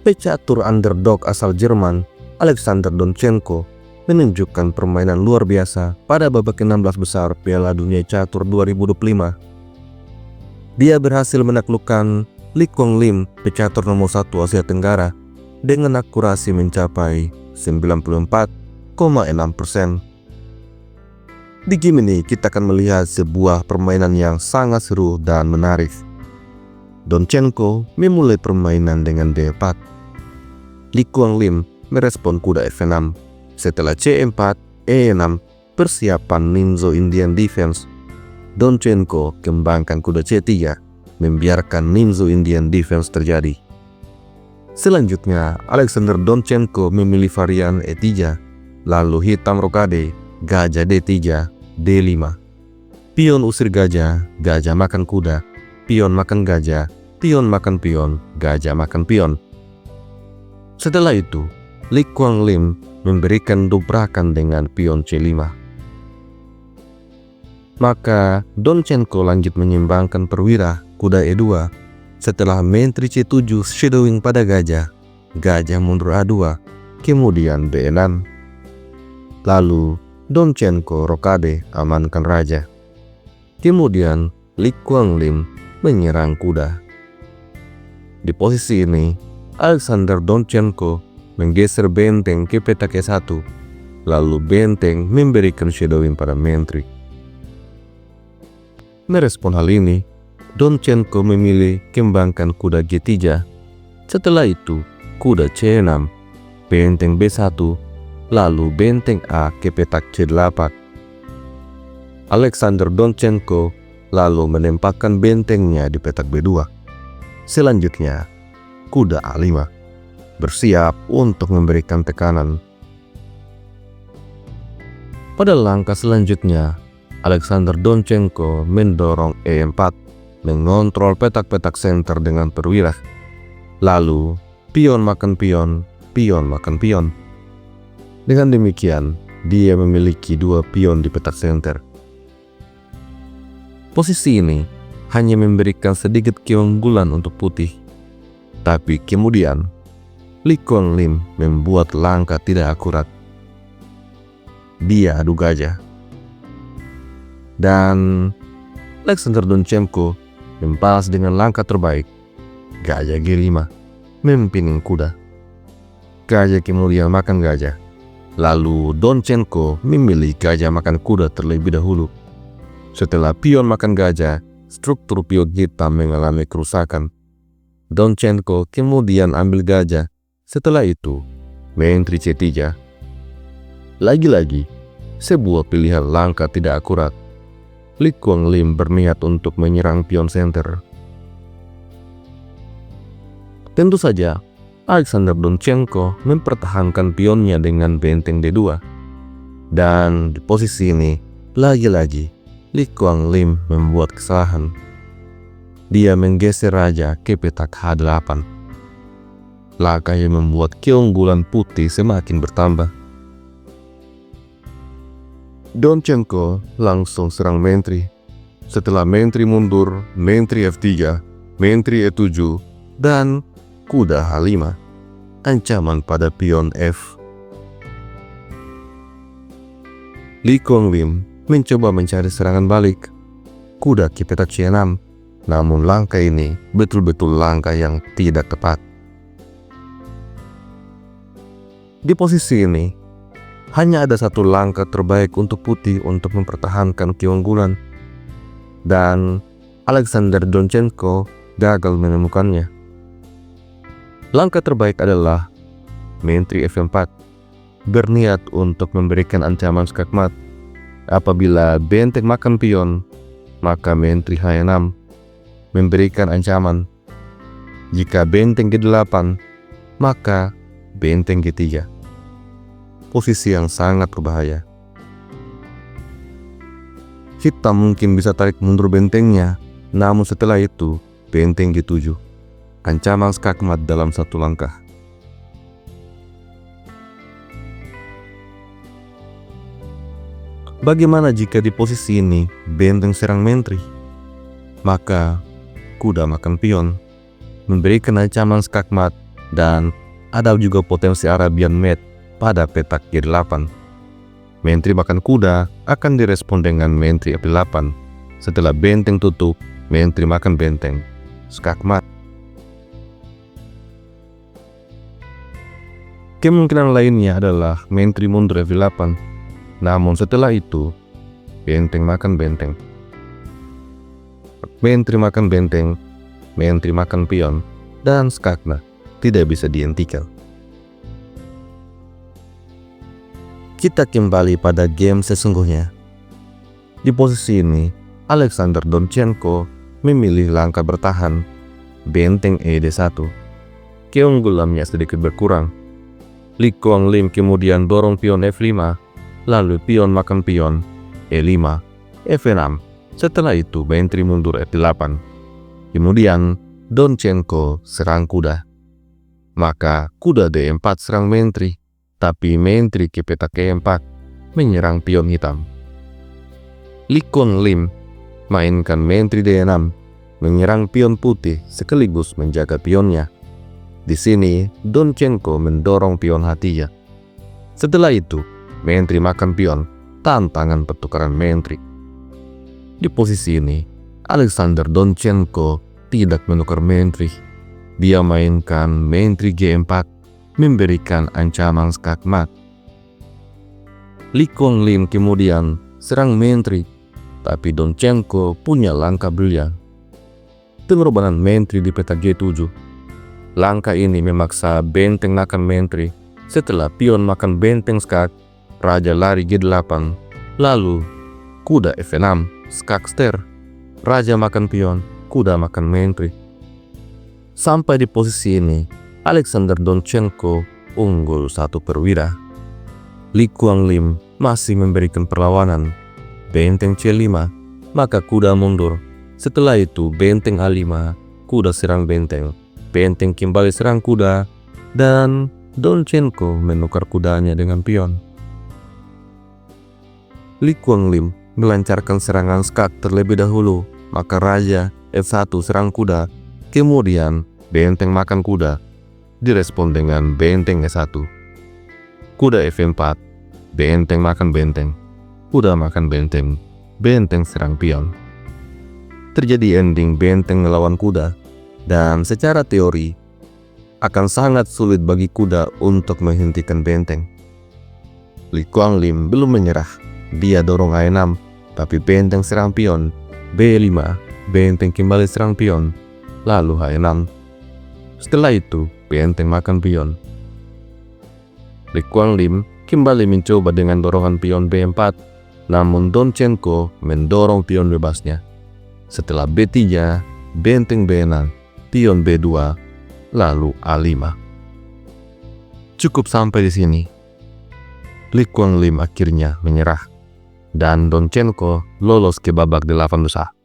Pecatur underdog asal Jerman, Alexander Donchenko, menunjukkan permainan luar biasa pada babak 16 besar Piala Dunia Catur 2025. Dia berhasil menaklukkan Lee Kwang Lim, pecatur nomor 1 Asia Tenggara, dengan akurasi mencapai 94,6%. Di game ini kita akan melihat sebuah permainan yang sangat seru dan menarik. Donchenko memulai permainan dengan D4. Lee Kwang Lim merespon kuda F6. Setelah C4, E6, persiapan Ninzo Indian Defense. Donchenko kembangkan kuda C3, membiarkan Ninzo Indian Defense terjadi. Selanjutnya, Alexander Donchenko memilih varian E3, lalu hitam rokade, gajah D3, D5. Pion usir gajah, gajah makan kuda, pion makan gajah, pion makan pion, gajah makan pion. Setelah itu, Lee Kwang Lim memberikan dobrakan dengan pion C5. Maka Donchenko lanjut menyimbangkan perwira kuda E2 setelah main 3 C7 shadowing pada gajah, gajah mundur A2, kemudian B6. Lalu Donchenko rokade amankan raja. Kemudian Lee Kwang Lim menyerang kuda. Di posisi ini, Alexander Donchenko menggeser benteng ke petak E1, lalu benteng memberikan shadowing pada menteri. Merespon hal ini, Donchenko memilih kembangkan kuda G3. Setelah itu, kuda C6, benteng B1, lalu benteng A ke petak C8. Alexander Donchenko lalu menempatkan bentengnya di petak B2. Selanjutnya, kuda A5, bersiap untuk memberikan tekanan. Pada langkah selanjutnya, Alexander Donchenko mendorong E4, mengontrol petak-petak center dengan perwira. Lalu, pion makan pion, pion makan pion. Dengan demikian, dia memiliki 2 pion di petak center. Posisi ini hanya memberikan sedikit keunggulan untuk putih. Tapi kemudian, Lee Kwang Lim membuat langkah tidak akurat. Dia adu gajah. Dan Alexander Donchenko membalas dengan langkah terbaik, gajah G5, mempining kuda. Gajah kemudian makan gajah. Lalu Donchenko memilih gajah makan kuda terlebih dahulu. Setelah pion makan gajah, struktur pion hitam mengalami kerusakan. Donchenko kemudian ambil gajah. Setelah itu, main 3 C3. Lagi-lagi, sebuah pilihan langkah tidak akurat. Lee Kwang Lim berniat untuk menyerang pion center. Tentu saja, Alexander Donchenko mempertahankan pionnya dengan benteng D2. Dan di posisi ini, lagi-lagi, Lee Kwang Lim membuat kesalahan. Dia menggeser raja ke petak H8. Langkah yang membuat keunggulan putih semakin bertambah. Donchenko langsung serang menteri. Setelah menteri mundur, menteri F3, menteri E7, dan kuda H5, ancaman pada pion F. Lee Kwang Lim mencoba mencari serangan balik, kuda ke petak C6, namun langkah ini betul-betul langkah yang tidak tepat. Di posisi ini, hanya ada satu langkah terbaik untuk putih untuk mempertahankan keunggulan, dan Alexander Donchenko gagal menemukannya. Langkah terbaik adalah menteri F4, berniat untuk memberikan ancaman skakmat. Apabila benteng makan pion, maka menteri H6 memberikan ancaman. Jika benteng G8, maka benteng G3. Posisi yang sangat berbahaya. Hitam mungkin bisa tarik mundur bentengnya, namun setelah itu benteng G7. Ancaman skakmat dalam satu langkah. Bagaimana jika di posisi ini benteng serang menteri? Maka kuda makan pion, memberikan ancaman skakmat dan ada juga potensi Arabian Med pada petak G8. Menteri makan kuda akan direspon dengan Menteri F8. Setelah benteng tutup, Menteri makan benteng, skakmat. Kemungkinan lainnya adalah Menteri mundur F8. Namun setelah itu, benteng makan benteng. Menteri makan benteng, Menteri makan pion, dan skakmat tidak bisa dihentikan. Kita kembali pada game sesungguhnya. Di posisi ini, Alexander Donchenko memilih langkah bertahan, benteng ED1. Keunggulannya sedikit berkurang. Li Kuang-lim kemudian dorong pion F5, lalu pion makan pion, E5, F6. Setelah itu Menteri mundur F8. Kemudian Donchenko serang kuda. Maka kuda D4 serang Menteri, tapi Menteri ke petak E4 menyerang pion hitam. Li Kuang-lim mainkan Menteri D6, menyerang pion putih sekaligus menjaga pionnya. Di sini, Donchenko mendorong pion H3. Setelah itu, Menteri makan pion, tantangan pertukaran Menteri. Di posisi ini, Alexander Donchenko tidak menukar Menteri. Dia mainkan Menteri G4, memberikan ancaman skakmat. Li Kuang-lim kemudian serang Menteri, tapi Donchenko punya langkah brilian. Pengorbanan Menteri di peta G7. Langkah ini memaksa benteng makan Menteri. Setelah pion makan benteng skak, raja lari G8, lalu kuda F6, skak ster, raja makan pion, kuda makan Menteri. Sampai di posisi ini, Alexander Donchenko unggul 1 perwira. Li Kuang-lim masih memberikan perlawanan, benteng C5, maka kuda mundur. Setelah itu benteng A5, kuda serang benteng. Benteng kembali serang kuda, dan Donchenko menukar kudanya dengan pion. Li Kuang-lim melancarkan serangan skak terlebih dahulu, maka raja F1 serang kuda, kemudian benteng makan kuda, direspon dengan benteng E1. Kuda F4, benteng makan benteng, kuda makan benteng, benteng serang pion. Terjadi ending benteng melawan kuda. Dan secara teori, akan sangat sulit bagi kuda untuk menghentikan benteng. Li Kuang-lim belum menyerah. Dia dorong A6, tapi benteng serang pion, B5, benteng kembali serang pion, lalu H6. Setelah itu, benteng makan pion. Li Kuang-lim kembali mencoba dengan dorongan pion B4, namun Donchenko mendorong pion bebasnya. Setelah B3, benteng B6, pion B2, lalu A5. Cukup sampai di sini. Li Kuang-lim akhirnya menyerah, dan Donchenko lolos ke babak 8 besar.